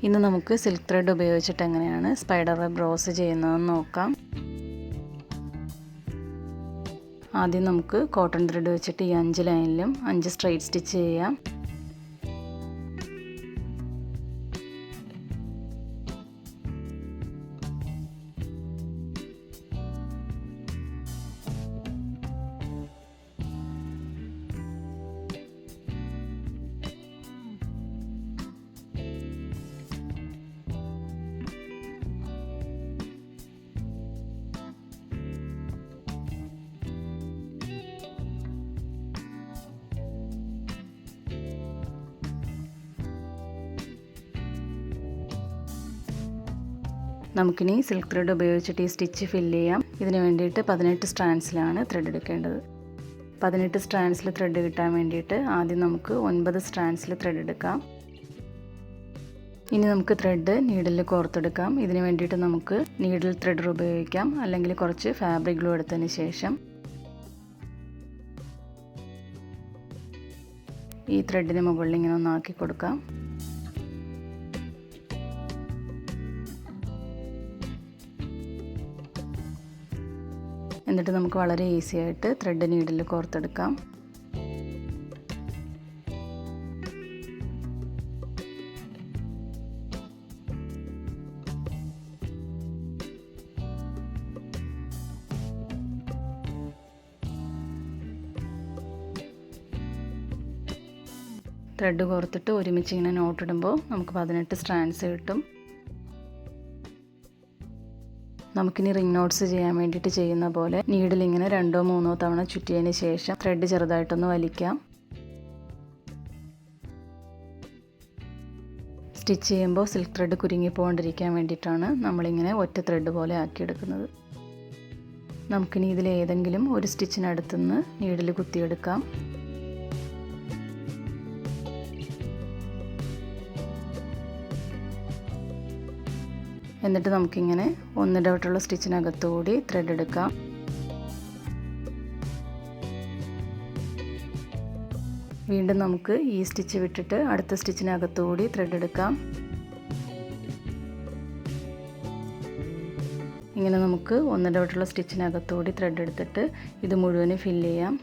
ഇന്ന് നമുക്ക് silk thread ഉപയോഗിച്ചിട്ട് എങ്ങനെയാണ് സ്പൈഡർ വെബ് റോസ് ചെയ്യുന്നതെന്ന് നോക്കാം. ആദ്യം നമുക്ക് കോട്ടൺ ത്രെഡ് വെച്ചിട്ട് ഈ 5 ലൈനിലും 5 സ്ട്രെയിറ്റ് സ്റ്റിച്ച് ചെയ്യാം. നമുക്കിനി സിൽക്ക് ത്രെഡ് ഉപയോഗിച്ചിട്ട് ഈ സ്റ്റിച്ച് ഫില്ല് ചെയ്യാം. ഇതിന് വേണ്ടിയിട്ട് 18 സ്ട്രാൻഡ്സിലാണ് ത്രെഡ് എടുക്കേണ്ടത്. 18 സ്ട്രാൻഡ്സിൽ ത്രെഡ് കിട്ടാൻ വേണ്ടിയിട്ട് ആദ്യം നമുക്ക് 9 സ്ട്രാൻഡ്സിൽ ത്രെഡ് എടുക്കാം. ഇനി നമുക്ക് ത്രെഡ് നീഡിലിൽ കോർത്തെടുക്കാം. ഇതിന് വേണ്ടിയിട്ട് നമുക്ക് നീഡിൽ ത്രെഡർ ഉപയോഗിക്കാം, അല്ലെങ്കിൽ കുറച്ച് ഫാബ്രിക് ഗ്ലൂ എടുത്തതിന് ശേഷം ഈ ത്രെഡിന് മുകളിൽ ഇങ്ങനെ ഒന്നാക്കി കൊടുക്കാം. എന്നിട്ട് നമുക്ക് വളരെ ഈസി ആയിട്ട് ത്രെഡ് നീഡിൽ കോർത്തെടുക്കാം. ത്രെഡ് കോർത്തിട്ട് ഒരുമിച്ച് ഇങ്ങനെ നോട്ടിടുമ്പോൾ നമുക്ക് 18 സ്ട്രാൻഡ്സ് കിട്ടും. നമുക്കിനി റിംഗ് നോട്ട്സ് ചെയ്യാൻ വേണ്ടിയിട്ട് ചെയ്യുന്ന പോലെ നീഡിൽ ഇങ്ങനെ 2-3 തവണ ചുറ്റിയതിന് ശേഷം ത്രെഡ് ചെറുതായിട്ടൊന്ന് വലിക്കാം. സ്റ്റിച്ച് ചെയ്യുമ്പോൾ സിൽക്ക് ത്രെഡ് കുരുങ്ങി പോകാണ്ടിരിക്കാൻ വേണ്ടിയിട്ടാണ് നമ്മളിങ്ങനെ ഒറ്റ ത്രെഡ് പോലെ ആക്കിയെടുക്കുന്നത്. നമുക്കിനി ഇതിൽ ഏതെങ്കിലും ഒരു സ്റ്റിച്ചിനടുത്തുനിന്ന് നീഡിൽ കുത്തിയെടുക്കാം. എന്നിട്ട് നമുക്കിങ്ങനെ ഒന്നിടവിട്ടുള്ള സ്റ്റിച്ചിനകത്തുകൂടി ത്രെഡ് എടുക്കാം. വീണ്ടും നമുക്ക് ഈ സ്റ്റിച്ച് വിട്ടിട്ട് അടുത്ത സ്റ്റിച്ചിനകത്തുകൂടി ത്രെഡ് എടുക്കാം. ഇങ്ങനെ നമുക്ക് ഒന്നിടവിട്ടുള്ള സ്റ്റിച്ചിനകത്തുകൂടി ത്രെഡ് എടുത്തിട്ട് ഇത് മുഴുവനും ഫില്ല് ചെയ്യാം.